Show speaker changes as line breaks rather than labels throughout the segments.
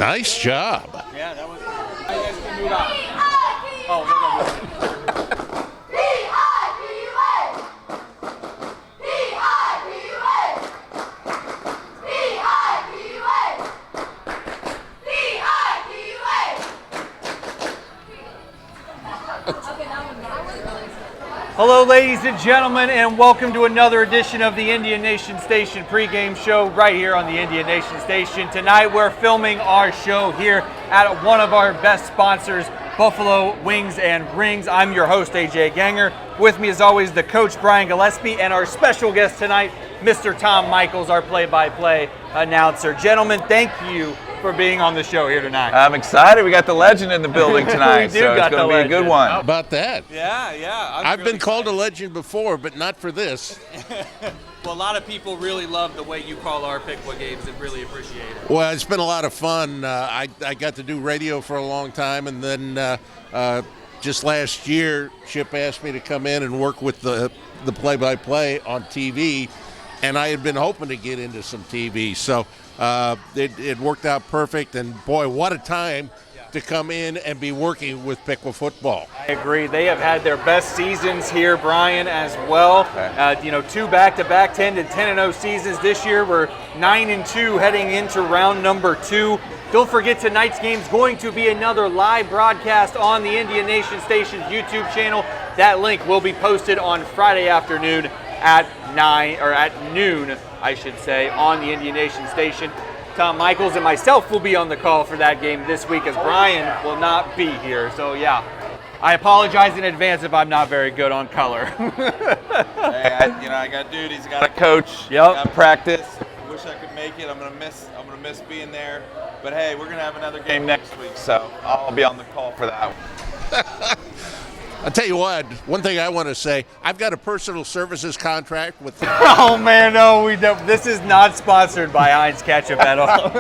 Nice job.
Yeah, that was. I guys can move out. Oh, no. Hello, ladies and gentlemen, and welcome to another edition of the Indian Nation Station pregame show right here on the Indian Nation Station. Tonight, we're filming our show here at one of our best sponsors, Buffalo Wings and Rings. I'm your host, AJ Ganger. With me, as always, the coach, Brian Gillespie, and our special guest tonight, Mr. Tom Michaels, our play-by-play announcer. Gentlemen, thank you for being on the show here tonight.
I'm excited. We got the legend in the building tonight, so it's going to be a good one.
How about that?
Yeah.
I've been called a legend before, but not for this.
Well, a lot of people really love the way you call our Pickwa games and really appreciate it.
Well, it's been a lot of fun. I got to do radio for a long time, and then just last year, Chip asked me to come in and work with the play-by-play on TV, and I had been hoping to get into some TV. So it worked out perfect, and boy, what a time to come in and be working with Pickwa football.
I agree. They have had their best seasons here, Brian, as well. Okay. Two back-to-back 10 and 10-0 seasons. This year we're 9-2 heading into round number 2. Don't forget, tonight's game is going to be another live broadcast on the Indian Nation Station's YouTube channel. That link will be posted on Friday afternoon at noon, I should say, on the Indian Nation Station. Tom Michaels and myself will be on the call for that game this week, as Brian will not be here. So yeah, I apologize in advance if I'm not very good on color.
Hey, I got duties. Got a coach.
Yep.
Got practice. Wish I could make it. I'm gonna miss being there. But hey, we're gonna have another game next week, so I'll be on the call for that one.
I'll tell you what, one thing I want to say, I've got a personal services contract with...
Oh, man, no, we don't. This is not sponsored by Heinz Ketchup at all.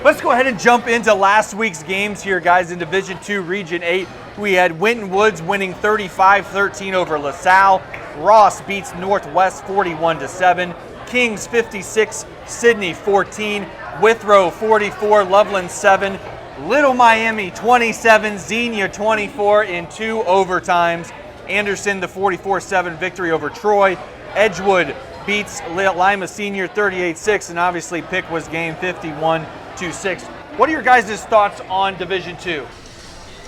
Let's go ahead and jump into last week's games here, guys. In Division II, Region 8, we had Winton Woods winning 35-13 over LaSalle. Ross beats Northwest 41-7. Kings 56, Sydney 14. Withrow 44, Loveland 7. Little Miami 27, Xenia 24 in 2 overtimes. Anderson the 44-7 victory over Troy. Edgewood beats Lima Senior 38-6, and obviously Pickwa's game 51-6. What are your guys' thoughts on Division II?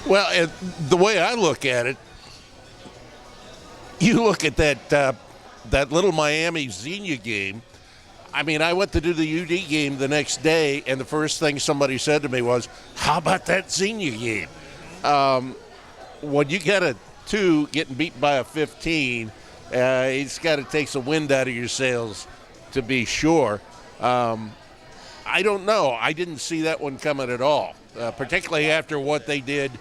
Well, the way I look at it, you look at that Little Miami Xenia game. I mean, I went to do the UD game the next day, and the first thing somebody said to me was, how about that Xenia game? When you get a 2 getting beat by a 15, it's got to take some wind out of your sails to be sure. I don't know. I didn't see that one coming at all, particularly after what they did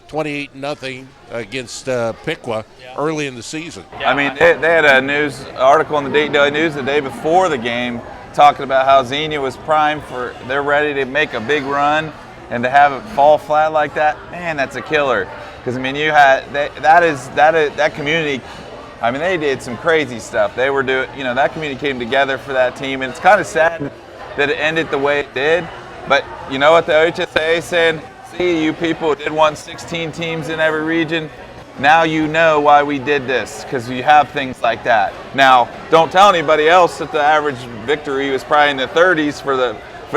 28-0 against Pickwa early in the season.
I mean, they had a news article in the Dayton Daily News the day before the game talking about how Xenia was primed they're ready to make a big run, and to have it fall flat like that, man, that's a killer. Because I mean, you had that community. I mean, they did some crazy stuff. They were doing, that community came together for that team, and it's kind of sad that it ended the way it did. But you know what the OHSAA is saying? See, you people did want 16 teams in every region. Now you know why we did this, because you have things like that. Now, don't tell anybody else that the average victory was probably in the 30s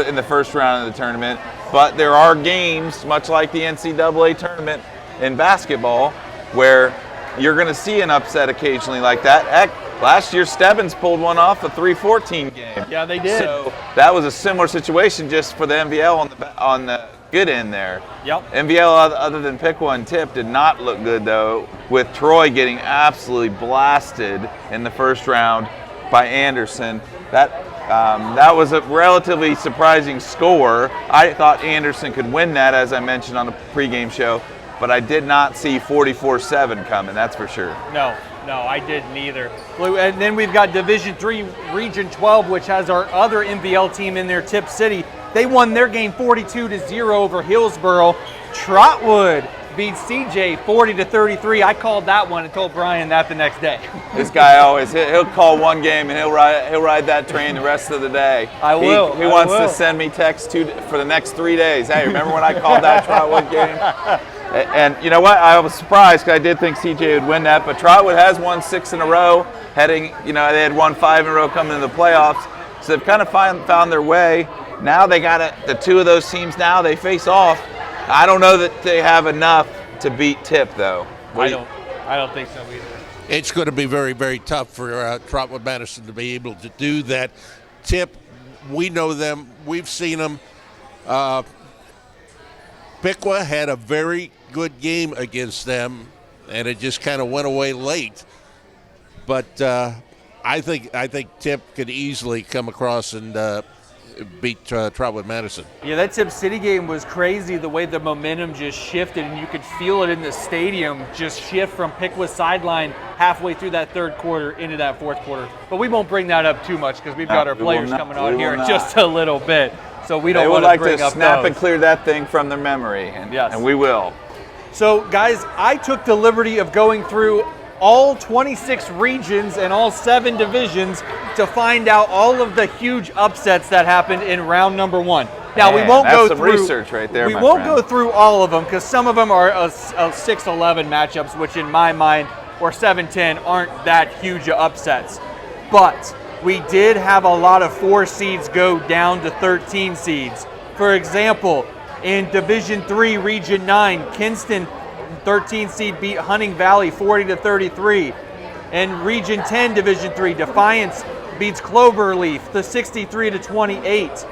in the first round of the tournament. But there are games, much like the NCAA tournament in basketball, where you're going to see an upset occasionally like that. Heck, last year Stebbins pulled one off, a 3-14 game.
Yeah, they did.
So that was a similar situation just for the MVL on the good end there.
Yep.
MVL, other than Pickwa and Tip, did not look good, though, with Troy getting absolutely blasted in the first round by Anderson. That was a relatively surprising score. I thought Anderson could win that, as I mentioned on the pregame show, but I did not see 44-7 coming, that's for sure.
No, I didn't either. And then we've got Division III, Region 12, which has our other MVL team in there, Tip City. They won their game 42-0 over Hillsboro. Trotwood beats CJ 40-33. I called that one and told Brian that the next day.
This guy he'll call one game and he'll ride that train the rest of the day.
I will.
He wants to send me texts for the next 3 days. Hey, remember when I called that Trotwood game? And you know what? I was surprised because I did think CJ would win that, but Trotwood has won 6 in a row. They had won 5 in a row coming into the playoffs, so they've kind of found their way. Now they got the 2 of those teams. Now they face off. I don't know that they have enough to beat Tip, though.
I don't think so either.
It's going to be very, very tough for Trotwood Madison to be able to do that. Tip, we know them. We've seen them. Piqua had a very good game against them, and it just kind of went away late. But I think Tip could easily come across and beat Trotwood Madison.
Yeah, that Tip City game was crazy, the way the momentum just shifted, and you could feel it in the stadium just shift from Piqua's sideline halfway through that third quarter into that fourth quarter. But we won't bring that up too much because we've got our players coming on here in just a little bit. So we don't want to bring up those. They would like to snap
and clear that thing from their memory, and we will.
So, guys, I took the liberty of going through all 26 regions and all 7 divisions to find out all of the huge upsets that happened in round number 1. Now, we won't go through
research right there.
We won't go through all of them because some of them are 6-11 matchups, which in my mind, or 7-10, aren't that huge of upsets. But we did have a lot of 4 seeds go down to 13 seeds. For example, in Division 3, Region 9, Kinston, 13 seed, beat Hunting Valley 40-33. In Region 10, Division 3, Defiance beats Cloverleaf 63-28.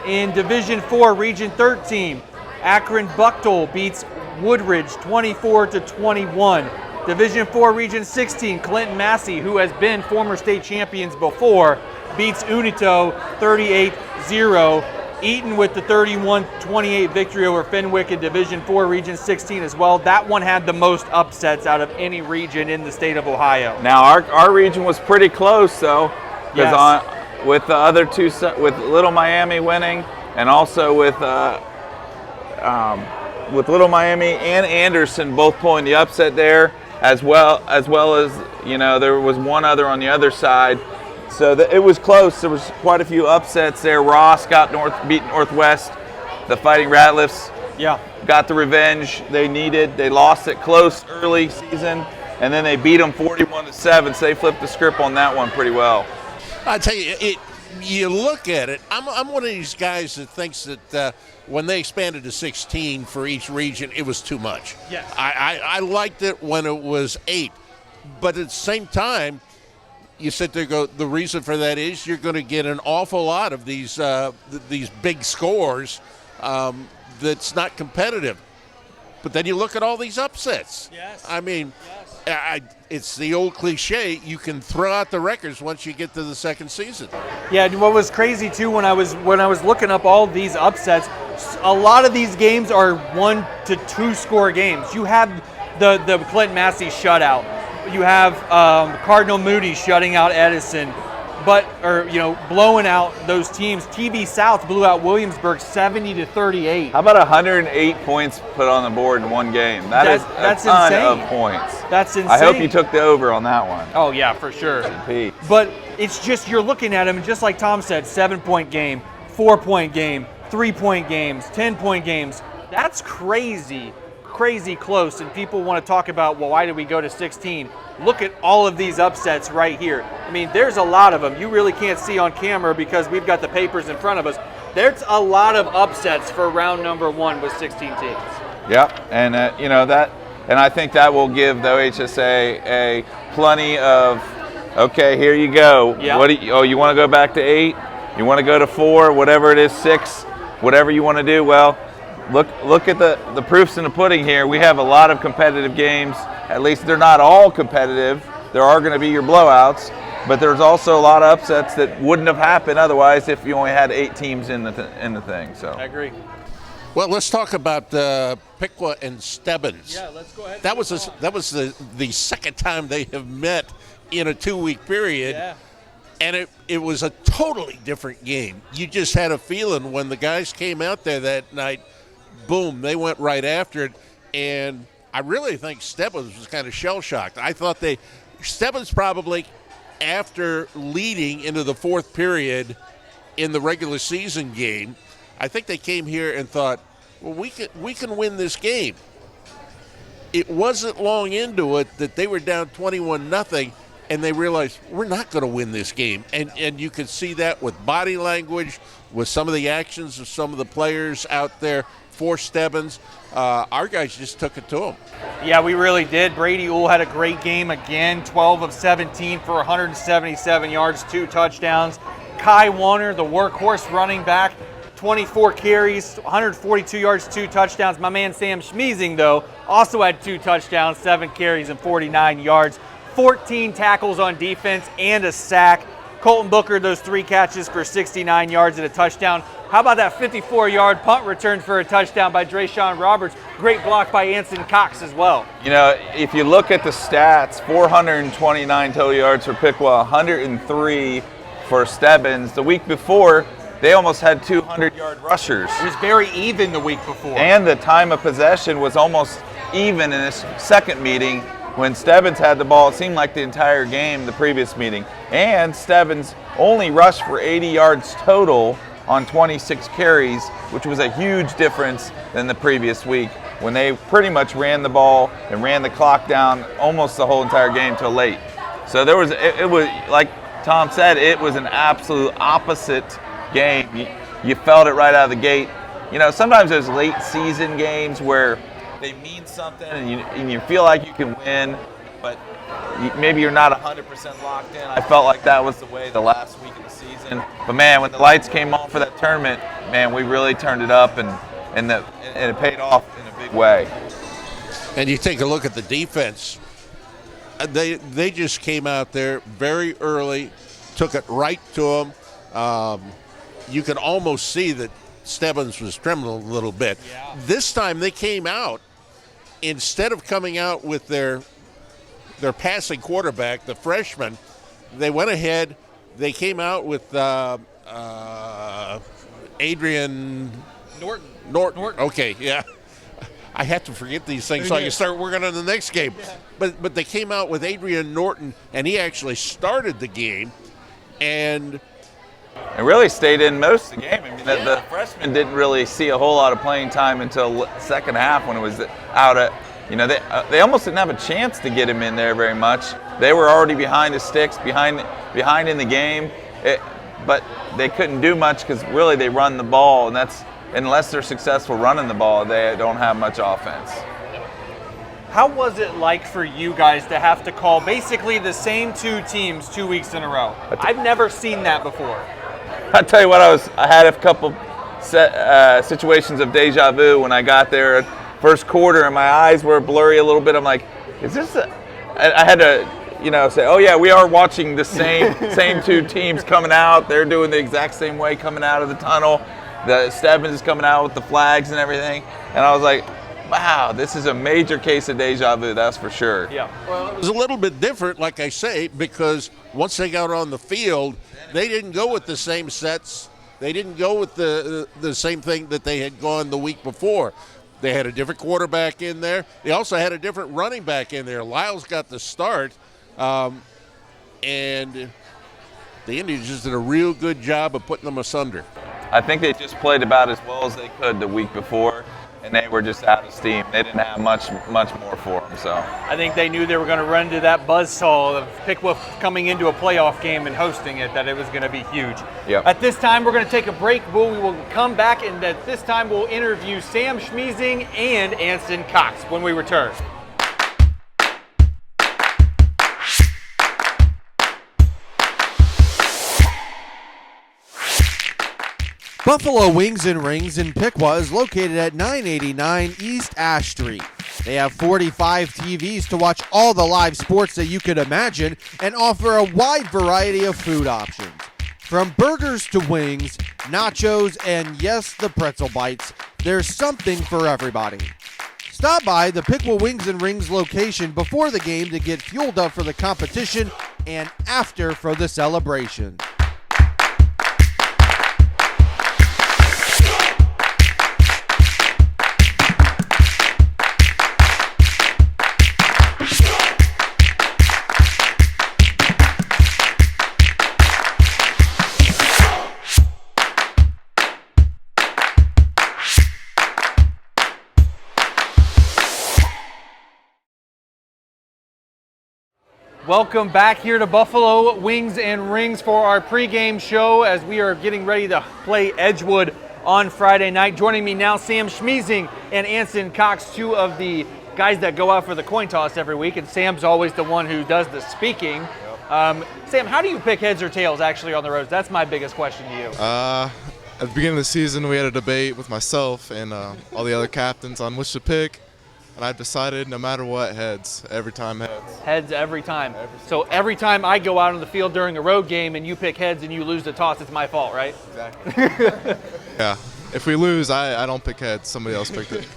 In Division 4, Region 13, Akron Bucktoll beats Woodridge 24-21. Division 4, Region 16, Clinton Massey, who has been former state champions before, beats Unito 38-0. Eaton with the 31-28 victory over Fenwick in Division 4, Region 16 as well. That one had the most upsets out of any region in the state of Ohio.
Now, our region was pretty close, though, because with the other 2, with Little Miami winning, and also with Little Miami and Anderson both pulling the upset there, as well as there was one other on the other side. So it was close. There was quite a few upsets there. Ross beat Northwest. The Fighting Ratliffs got the revenge they needed. They lost it close early season, and then they beat them 41-7. So they flipped the script on that one pretty well.
I tell you, you look at it. I'm one of these guys that thinks that when they expanded to 16 for each region, it was too much.
Yes.
I liked it when it was 8, but at the same time, you sit there and go, the reason for that is you're going to get an awful lot of these big scores that's not competitive. But then you look at all these upsets.
Yes.
I mean, it's the old cliche, you can throw out the records once you get to the second season.
Yeah, and what was crazy too when I was looking up all these upsets, a lot of these games are 1 to 2 score games. You have the Clinton Massey shutout. You have Cardinal Moody shutting out Edison, blowing out those teams. TV South blew out Williamsburg 70-38.
How about 108 points put on the board in one game? That's a ton
insane.
of points.
That's insane.
I hope you took the over on that one.
Oh yeah, for sure.
Pete.
But it's just you're looking at them, and just like Tom said, 7-point game, 4-point game, 3-point games, 10-point games. That's crazy close, and people want to talk about, well, why did we go to 16? Look at all of these upsets right here. I mean, there's a lot of them. You really can't see on camera because we've got the papers in front of us. There's a lot of upsets for round number 1 with 16 teams.
Yep, and and I think that will give the OHSA a plenty of, okay, here you go.
Yep.
You want to go back to 8? You want to go to 4? Whatever it is, 6? Whatever you want to do. Well, look at the proofs in the pudding here. We have a lot of competitive games. At least they're not all competitive. There are going to be your blowouts, but there's also a lot of upsets that wouldn't have happened otherwise if you only had 8 teams in the thing. So
I agree.
Well, let's talk about Piqua and Stebbins.
Yeah, let's go ahead.
That was the second time they have met in a 2-week period.
Yeah.
And it was a totally different game. You just had a feeling when the guys came out there that night, boom, they went right after it. And I really think Stebbins was kind of shell-shocked. I thought Stebbins probably, after leading into the fourth period in the regular season game, I think they came here and thought, well, we can win this game. It wasn't long into it that they were down 21-0, and they realized we're not going to win this game. And you could see that with body language, with some of the actions of some of the players out there for Stebbins. Our guys just took it to him.
Yeah, we really did. Brady Uhl had a great game again, 12 of 17 for 177 yards, 2 touchdowns. Kai Warner, the workhorse running back, 24 carries, 142 yards, 2 touchdowns. My man Sam Schmeezing, though, also had 2 touchdowns, 7 carries, and 49 yards. 14 tackles on defense and a sack. Colton Booker, those 3 catches for 69 yards and a touchdown. How about that 54-yard punt return for a touchdown by Drayshawn Roberts? Great block by Anson Cox as well.
You know, if you look at the stats, 429 total yards for Piqua, 103 for Stebbins. The week before, they almost had 200-yard rushers.
It was very even the week before.
And the time of possession was almost even in this second meeting. When Stebbins had the ball, it seemed like the entire game the previous meeting. And Stebbins only rushed for 80 yards total on 26 carries, which was a huge difference than the previous week when they pretty much ran the ball and ran the clock down almost the whole entire game till late. So there was, it was, like Tom said, it was an absolute opposite game. You felt it right out of the gate. You know, sometimes there's late season games where they mean something and you feel like you can win, but maybe you're not 100% locked in. I felt like that was the way the last week of the season. But man, when the lights came on for that tournament, man, we really turned it up and it paid off in a big way.
And you take a look at the defense. They just came out there very early, took it right to them. You could almost see that Stebbins was trembling a little bit.
Yeah.
This time they came out, instead of coming out with their passing quarterback, the freshman, they went ahead. They came out with Adrian Norton. Okay, yeah. I have to forget these things so I can start working on the next game. Yeah. But they came out with Adrian Norton, and he actually started the game, and
really stayed in most of the game. I mean, the freshman didn't really see a whole lot of playing time until second half when it was out at, you know, they almost didn't have a chance to get him in there very much. They were already behind the sticks, behind in the game, but they couldn't do much because really they run the ball, and that's, unless they're successful running the ball, they don't have much offense.
How was it like for you guys to have to call basically the same 2 teams 2 weeks in a row? I've never seen that before.
I'll tell you what, I had a couple situations of deja vu when I got there. First quarter, and my eyes were blurry a little bit. I'm like, is this I had to, you know, say, oh yeah, we are watching the same 2 teams coming out. They're doing the exact same way coming out of the tunnel. The Stebbins is coming out with the flags and everything. And I was like, wow, this is a major case of deja vu, that's for sure.
Yeah.
Well, it was a little bit different, like I say, because once they got on the field, they didn't go with the same sets. They didn't go with the same thing that they had gone the week before. They had a different quarterback in there. They also had a different running back in there. Lyles got the start, and the Indians just did a real good job of putting them asunder.
I think they just played about as well as they could the week before, and they were just out of steam. They didn't have much more for them. So
I think they knew they were going to run into that buzzsaw of Piqua coming into a playoff game and hosting it, that it was going to be huge.
Yep.
At this time, we're going to take a break. We will come back, and at this time, we'll interview Sam Schmeezing and Anson Cox when we return.
Buffalo Wings and Rings in Piqua is located at 989 East Ash Street. They have 45 TVs to watch all the live sports that you could imagine and offer a wide variety of food options. From burgers to wings, nachos, and yes, the pretzel bites, there's something for everybody. Stop by the Piqua Wings and Rings location before the game to get fueled up for the competition and after for the celebration.
Welcome back here to Buffalo Wings and Rings for our pregame show as we are getting ready to play Edgewood on Friday night. Joining me now, Sam Schmeezing and Anson Cox, two of the guys that go out for the coin toss every week, and Sam's always the one who does the speaking. Sam, how do you pick heads or tails actually on the roads? That's my biggest question to you.
At the beginning of the season, we had a debate with myself and all the other captains on which to pick, and I've decided no matter what, heads. Every time heads.
Heads every time. So every time I go out on the field during a road game and you pick heads and you lose the toss, it's my fault, right?
Exactly. Yeah. If we lose, I don't pick heads. Somebody else picked it.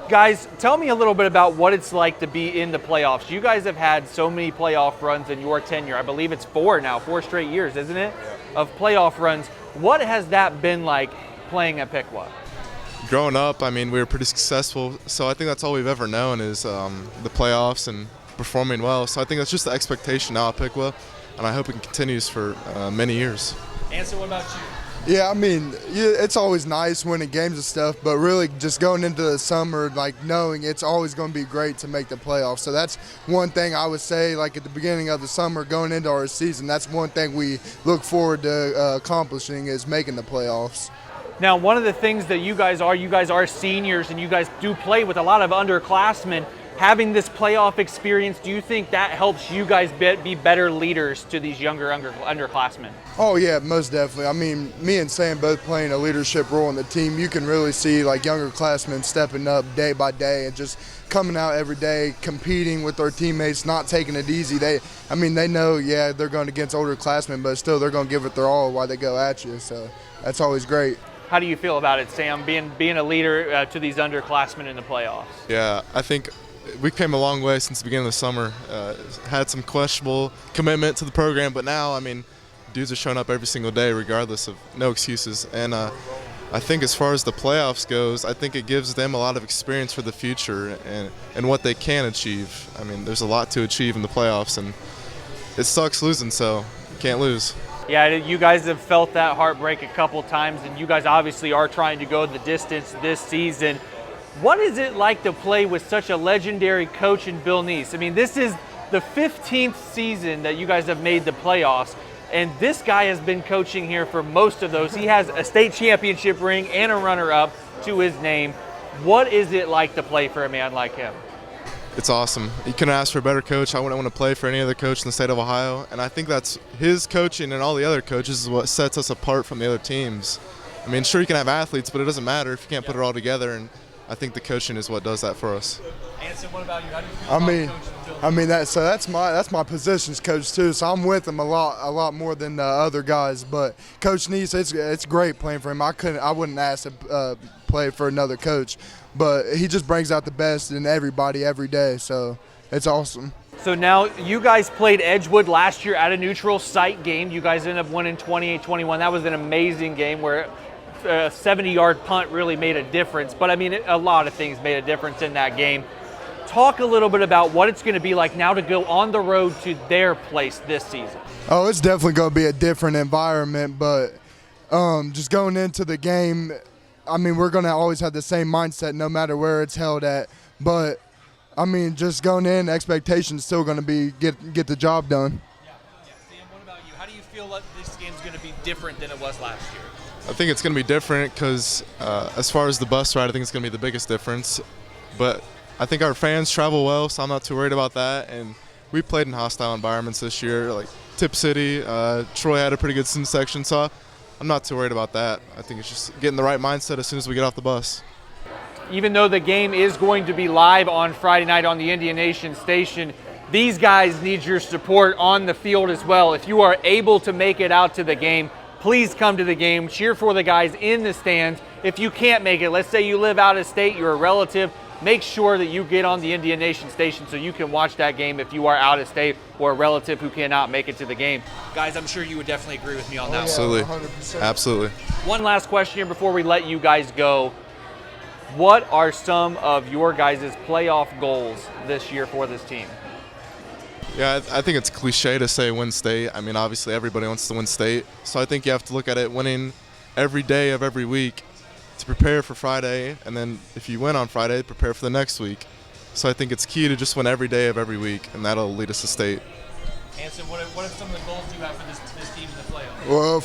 Guys, tell me a little bit about what it's like to be in the playoffs. You guys have had so many playoff runs in your tenure. I believe it's 4 straight years, isn't it, of playoff runs. What has that been like playing at Piqua?
Growing up, I mean, we were pretty successful, so I think that's all we've ever known is the playoffs and performing well. So I think that's just the expectation now at Piqua, and I hope it continues for many years.
Anson, what about you?
Yeah, I mean, it's always nice winning games and stuff, but really just going into the summer, like knowing it's always going to be great to make the playoffs. So that's one thing I would say, like at the beginning of the summer, going into our season, that's one thing we look forward to accomplishing is making the playoffs.
Now, one of the things that you guys are seniors and you guys do play with a lot of underclassmen. Having this playoff experience, do you think that helps you guys be better leaders to these younger underclassmen?
Oh, yeah, most definitely. I mean, me and Sam both playing a leadership role in the team. You can really see like younger classmen stepping up day by day and just coming out every day, competing with their teammates, not taking it easy. They know, yeah, they're going against older classmen, but still they're going to give it their all while they go at you. So that's always great.
How do you feel about it, Sam, being a leader to these underclassmen in the playoffs?
Yeah, I think we came a long way since the beginning of the summer. Had some questionable commitment to the program, but now, I mean, dudes are showing up every single day regardless of no excuses. And I think as far as the playoffs goes, I think it gives them a lot of experience for the future and what they can achieve. I mean, there's a lot to achieve in the playoffs, and it sucks losing, so you can't lose.
Yeah, you guys have felt that heartbreak a couple times, and you guys obviously are trying to go the distance this season. What is it like to play with such a legendary coach in Bill Neese? I mean, this is the 15th season that you guys have made the playoffs, and this guy has been coaching here for most of those. He has a state championship ring and a runner-up to his name. What is it like to play for a man like him?
It's awesome. You couldn't ask for a better coach. I wouldn't want to play for any other coach in the state of Ohio, and I think that's his coaching and all the other coaches is what sets us apart from the other teams. I mean, sure, you can have athletes, but it doesn't matter if you can't put it all together, and I think the coaching is what does that for us.
Anson, what about you? How do you feel
that's my positions coach too. So I'm with him a lot more than the other guys. But Coach Neese, it's great playing for him. I wouldn't ask to play for another coach, but he just brings out the best in everybody every day. So it's awesome.
So now you guys played Edgewood last year at a neutral site game. You guys ended up winning 28-21. That was an amazing game where a 70-yard punt really made a difference. But, I mean, a lot of things made a difference in that game. Talk a little bit about what it's going to be like now to go on the road to their place this season.
Oh, it's definitely going to be a different environment, but just going into the game, I mean, we're going to always have the same mindset no matter where it's held at. But, I mean, just going in, expectations still going to be get the job done.
Yeah. Sam, what about you? How do you feel like this game's going to be different than it was last year?
I think it's going to be different because as far as the bus ride, I think it's going to be the biggest difference. But I think our fans travel well, so I'm not too worried about that. And we played in hostile environments this year, like Tip City. Troy had a pretty good student section, so I'm not too worried about that. I think it's just getting the right mindset as soon as we get off the bus.
Even though the game is going to be live on Friday night on the Indian Nation station, these guys need your support on the field as well. If you are able to make it out to the game, please come to the game. Cheer for the guys in the stands. If you can't make it, let's say you live out of state, you're a relative, make sure that you get on the Indian Nation station so you can watch that game if you are out of state or a relative who cannot make it to the game. Guys, I'm sure you would definitely agree with me on that.
Absolutely.
100%.
Absolutely.
One last question here before we let you guys go. What are some of your guys' playoff goals this year for this team?
Yeah, I think it's cliche to say win state. I mean, obviously everybody wants to win state. So I think you have to look at it winning every day of every week to prepare for Friday. And then if you win on Friday, prepare for the next week. So I think it's key to just win every day of every week, and that'll lead us to state.
Hanson, what are some of the goals you have for this team in the playoffs?
Well,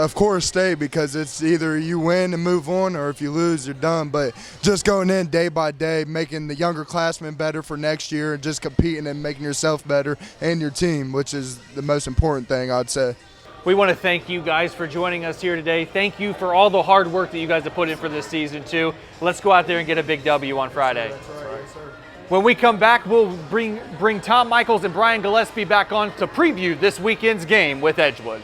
of course, stay, because it's either you win and move on, or if you lose, you're done. But just going in day by day, making the younger classmen better for next year, and just competing and making yourself better and your team, which is the most important thing, I'd say.
We want to thank you guys for joining us here today. Thank you for all the hard work that you guys have put in for this season, too. Let's go out there and get a big W on Friday.
That's right, yes, sir.
When we come back, we'll bring Tom Michaels and Brian Gillespie back on to preview this weekend's game with Edgewood.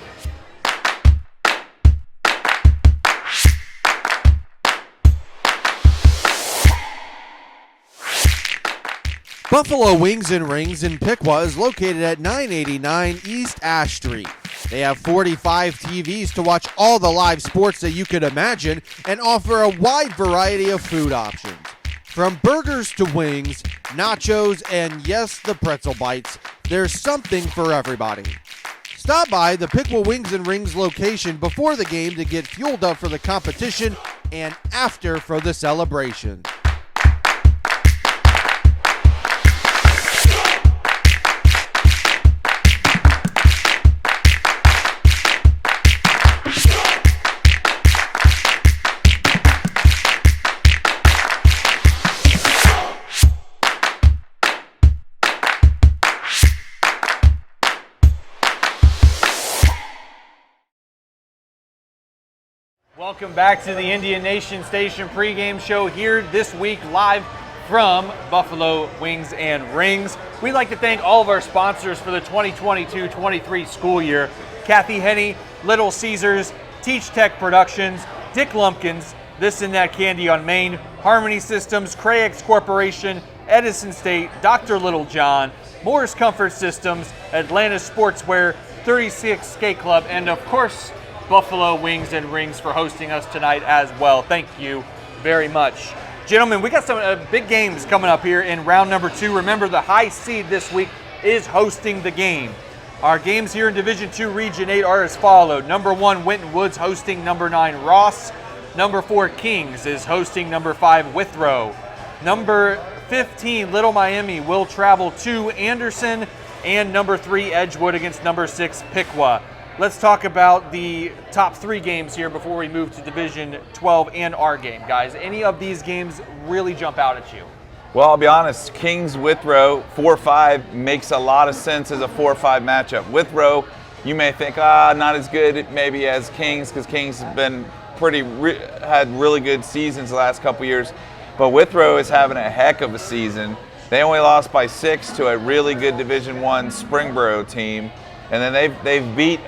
Buffalo Wings and Rings in Piqua is located at 989 East Ash Street. They have 45 TVs to watch all the live sports that you could imagine and offer a wide variety of food options. From burgers to wings, nachos, and yes, the pretzel bites, there's something for everybody. Stop by the Piqua Wings and Rings location before the game to get fueled up for the competition and after for the celebration.
Welcome back to the Indian Nation Station pregame show here this week live from Buffalo Wings and Rings. We'd like to thank all of our sponsors for the 2022-23 school year. Kathy Henney, Little Caesars, Teach Tech Productions, Dick Lumpkins, This and That Candy on Main, Harmony Systems, Crayex Corporation, Edison State, Dr. Littlejohn, Moore's Comfort Systems, Atlantis Sportswear, 36 Skate Club, and of course, Buffalo Wings and Rings for hosting us tonight as well. Thank you very much. Gentlemen, we got some big games coming up here in round number 2. Remember, the high seed this week is hosting the game. Our games here in Division II Region 8 are as followed. Number 1, Winton Woods hosting number 9, Ross. Number 4, Kings is hosting number 5, Withrow. Number 15, Little Miami will travel to Anderson. And number 3, Edgewood against number 6, Piqua. Let's talk about the top 3 games here before we move to Division 12 and our game, guys. Any of these games really jump out at you?
Well, I'll be honest, Kings Withrow 4-5 makes a lot of sense as a 4-5 matchup. Withrow, you may think, not as good maybe as Kings, because Kings have been had really good seasons the last couple years. But Withrow is having a heck of a season. They only lost by 6 to a really good Division I Springboro team, and then they beat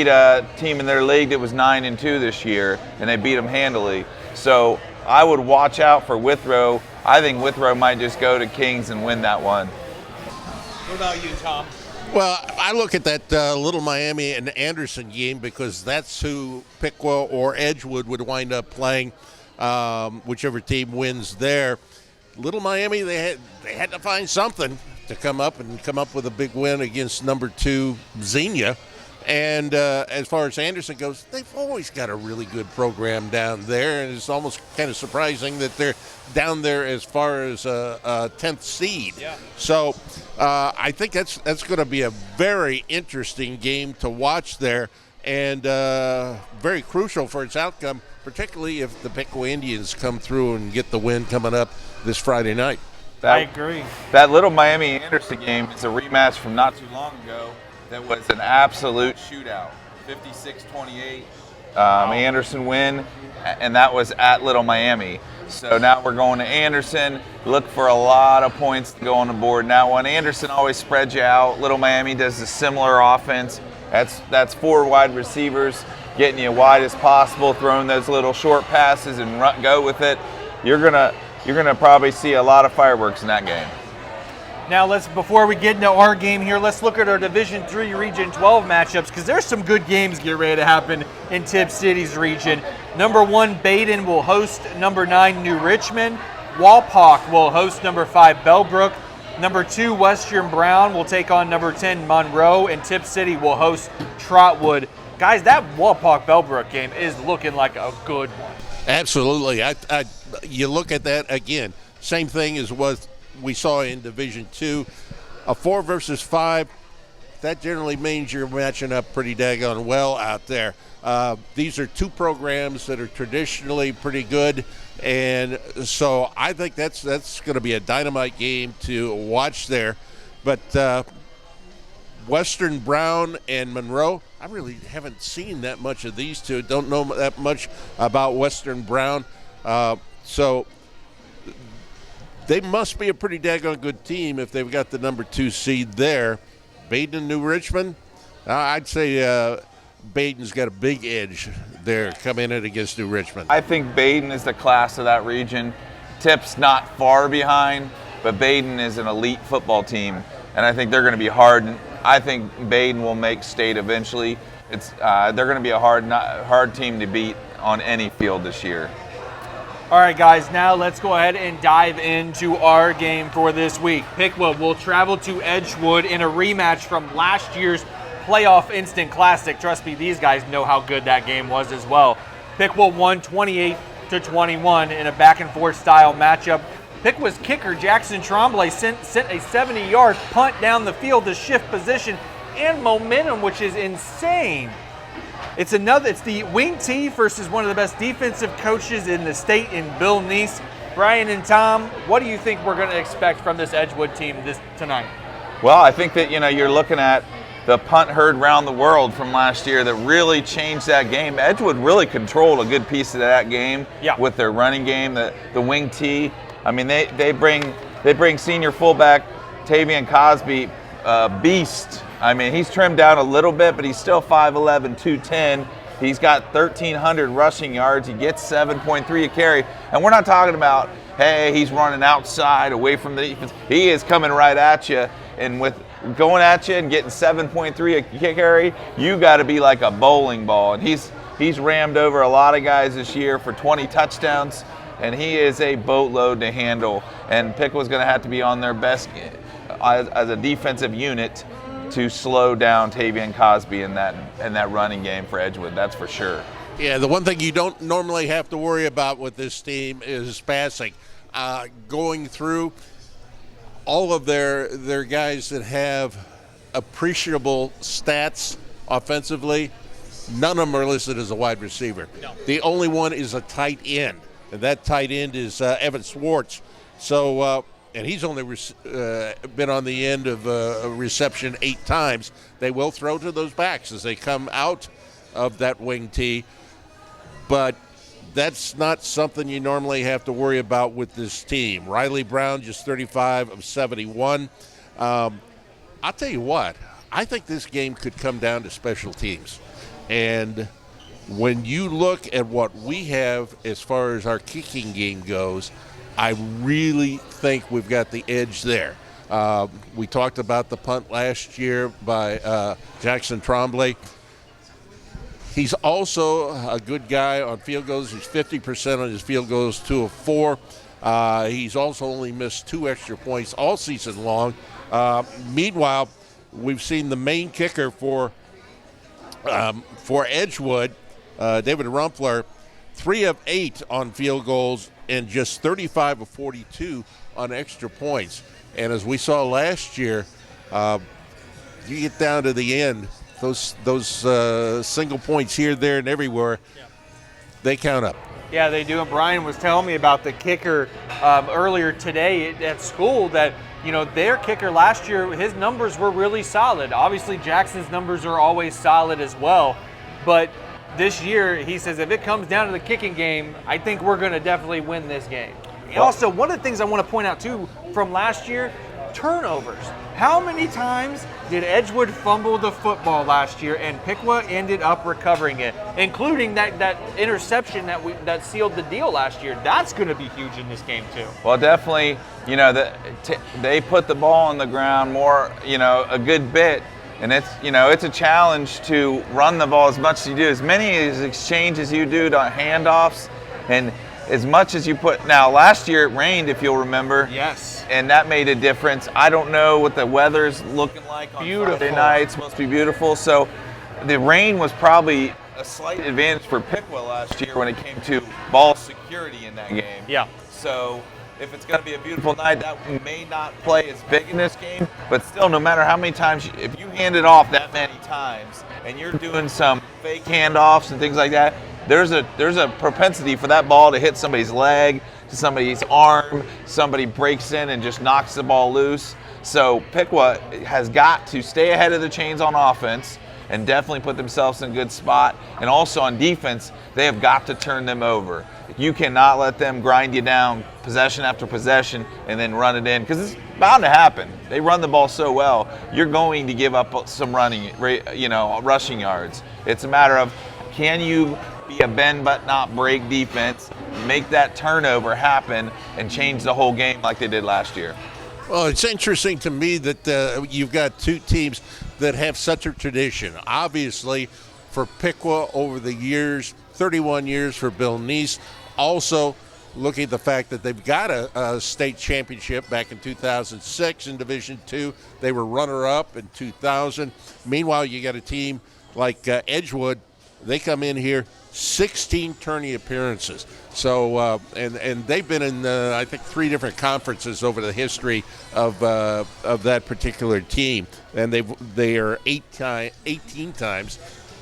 a team in their league that was 9-2 this year, and they beat them handily. So I would watch out for Withrow. I think Withrow might just go to Kings and win that one.
What about you, Tom?
Well, I look at that Little Miami and Anderson game because that's who Piqua or Edgewood would wind up playing, whichever team wins there. Little Miami, they had to find something to come up with a big win against number 2 Xenia. And as far as Anderson goes, they've always got a really good program down there, and it's almost kind of surprising that they're down there as far as a 10th seed.
Yeah.
So I think that's going to be a very interesting game to watch there, and very crucial for its outcome, particularly if the Piqua Indians come through and get the win coming up this Friday night.
I agree.
That Little Miami Anderson game is a rematch from not too long ago. That was an absolute shootout, 56-28. Anderson win, and that was at Little Miami. So now we're going to Anderson. Look for a lot of points to go on the board in that one. Anderson always spreads you out. Little Miami does a similar offense. That's 4 wide receivers, getting you wide as possible, throwing those little short passes and go with it. You're gonna probably see a lot of fireworks in that game.
Now before we get into our game here, let's look at our Division III Region 12 matchups, because there's some good games getting ready to happen in Tipp City's region. Number 1, Baden will host number 9, New Richmond. Walpock will host number 5, Bellbrook. Number 2, Western Brown will take on number 10, Monroe, and Tipp City will host Trotwood. Guys, that Walpock-Bellbrook game is looking like a good one.
Absolutely. You look at that again, same thing as what we saw in Division II, a 4 versus 5. that generally means you're matching up pretty daggone well out there. These are two programs that are traditionally pretty good, and so I think that's going to be a dynamite game to watch there. But Western Brown and Monroe, I really haven't seen that much of these two. Don't know that much about Western Brown. So they must be a pretty daggone good team if they've got the number 2 seed there. Baden and New Richmond, I'd say Baden's got a big edge there coming in against New Richmond.
I think Baden is the class of that region. Tip's not far behind, but Baden is an elite football team, and I think they're going to be hard. I think Baden will make state eventually. They're going to be a hard team to beat on any field this year.
All right, guys, now let's go ahead and dive into our game for this week. Pickwood will travel to Edgewood in a rematch from last year's playoff instant classic. Trust me, these guys know how good that game was as well. Pickwood won 28-21 in a back-and-forth style matchup. Pickwood's kicker, Jackson Tremblay, sent a 70-yard punt down the field to shift position and momentum, which is insane. It's the wing T versus one of the best defensive coaches in the state in Bill Neese. Brian and Tom, what do you think we're going to expect from this Edgewood team tonight?
Well, I think that you're looking at the punt heard round the world from last year that really changed that game. Edgewood really controlled a good piece of that game with their running game, the wing T. I mean, they bring senior fullback Tavian Cosby, beast. I mean, he's trimmed down a little bit, but he's still 5'11", 210. He's got 1,300 rushing yards. He gets 7.3 a carry. And we're not talking about, hey, he's running outside away from the defense. He is coming right at you. And with going at you and getting 7.3 a carry, you got to be like a bowling ball. And he's rammed over a lot of guys this year for 20 touchdowns. And he is a boatload to handle. And Pickwood's going to have to be on their best as a defensive unit to slow down Tavian Cosby in that running game for Edgewood. That's for sure.
Yeah, the one thing you don't normally have to worry about with this team is passing. Going through all of their guys that have appreciable stats offensively, none of them are listed as a wide receiver. No. The only one is a tight end, and that tight end is Evan Swartz. So, and he's only been on the end of a reception 8 times. They will throw to those backs as they come out of that wing T, but that's not something you normally have to worry about with this team. Riley Brown, just 35 of 71. I'll tell you what, I think this game could come down to special teams. And when you look at what we have as far as our kicking game goes, I really think we've got the edge there. We talked about the punt last year by Jackson Tremblay. He's also a good guy on field goals. He's 50% on his field goals, 2 of 4. He's also only missed 2 extra points all season long. Meanwhile, we've seen the main kicker for Edgewood, David Rumpler, 3 of 8 on field goals and just 35 of 42 on extra points. And as we saw last year, you get down to the end, those single points here, there, and everywhere, they count up.
Yeah, they do. And Brian was telling me about the kicker earlier today at school that, their kicker last year, his numbers were really solid. Obviously, Jackson's numbers are always solid as well. But this year, he says, if it comes down to the kicking game, I think we're going to definitely win this game. Also, one of the things I want to point out, too, from last year, turnovers. How many times did Edgewood fumble the football last year and Pickwood ended up recovering it, including that interception that sealed the deal last year? That's going to be huge in this game, too.
Well, definitely, they put the ball on the ground more, a good bit. And it's a challenge to run the ball as much as you do, as many exchanges you do to handoffs, and as much as you put. Now, last year it rained, if you'll remember.
Yes.
And that made a difference. I don't know what the weather's looking like on Friday night. It's supposed to be beautiful. So the rain was probably a slight advantage for Pickwood last year when it came to ball security in that game.
Yeah.
So if it's going to be a beautiful night, that may not play as big in this game. But still, no matter how many times, if you hand it off that many times and you're doing some fake handoffs and things like that, there's a propensity for that ball to hit somebody's leg, to somebody's arm, somebody breaks in and just knocks the ball loose. So Piqua has got to stay ahead of the chains on offense and definitely put themselves in a good spot. And also on defense, they have got to turn them over. You cannot let them grind you down possession after possession and then run it in, because it's bound to happen. They run the ball so well, you're going to give up some rushing yards. It's a matter of, can you be a bend but not break defense, make that turnover happen, and change the whole game like they did last year.
Well, it's interesting to me that you've got two teams that have such a tradition. Obviously, for Piqua over the years, 31 years for Bill Neese. Also, looking at the fact that they've got a state championship back in 2006 in Division II. They were runner-up in 2000. Meanwhile, you got a team like Edgewood. They come in here 16 tourney appearances. So, and they've been in, I think, 3 different conferences over the history of that particular team. And they are 18 times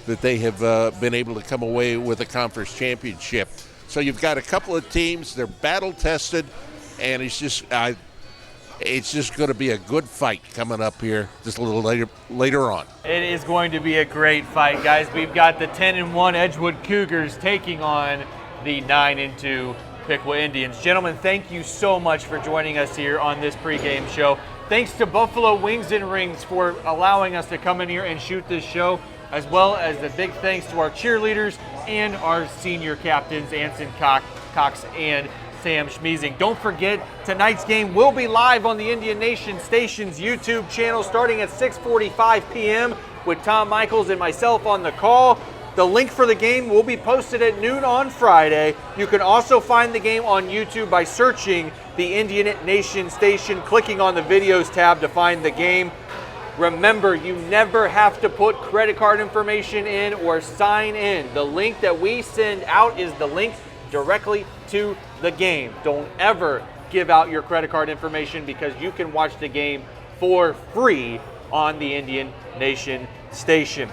that they have been able to come away with a conference championship. So you've got a couple of teams. They're battle-tested, and it's just going to be a good fight coming up here just a little later on.
It is going to be a great fight, guys. We've got the 10-1 Edgewood Cougars taking on the 9-2 Piqua Indians. Gentlemen, thank you so much for joining us here on this pregame show. Thanks to Buffalo Wings and Rings for allowing us to come in here and shoot this show, as well as a big thanks to our cheerleaders and our senior captains, Anson Cox and Sam Schmeezing. Don't forget, tonight's game will be live on the Indian Nation Station's YouTube channel starting at 6:45 p.m. with Tom Michaels and myself on the call. The link for the game will be posted at noon on Friday. You can also find the game on YouTube by searching the Indian Nation Station, clicking on the videos tab to find the game. Remember, you never have to put credit card information in or sign in. The link that we send out is the link directly to the game. Don't ever give out your credit card information, because you can watch the game for free on the Indian Nation Station.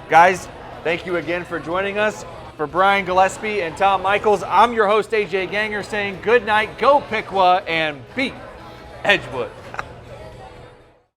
Guys, thank you again for joining us. For Brian Gillespie and Tom Michaels, I'm your host, AJ Ganger, saying good night, go Piqua, and beat Edgewood.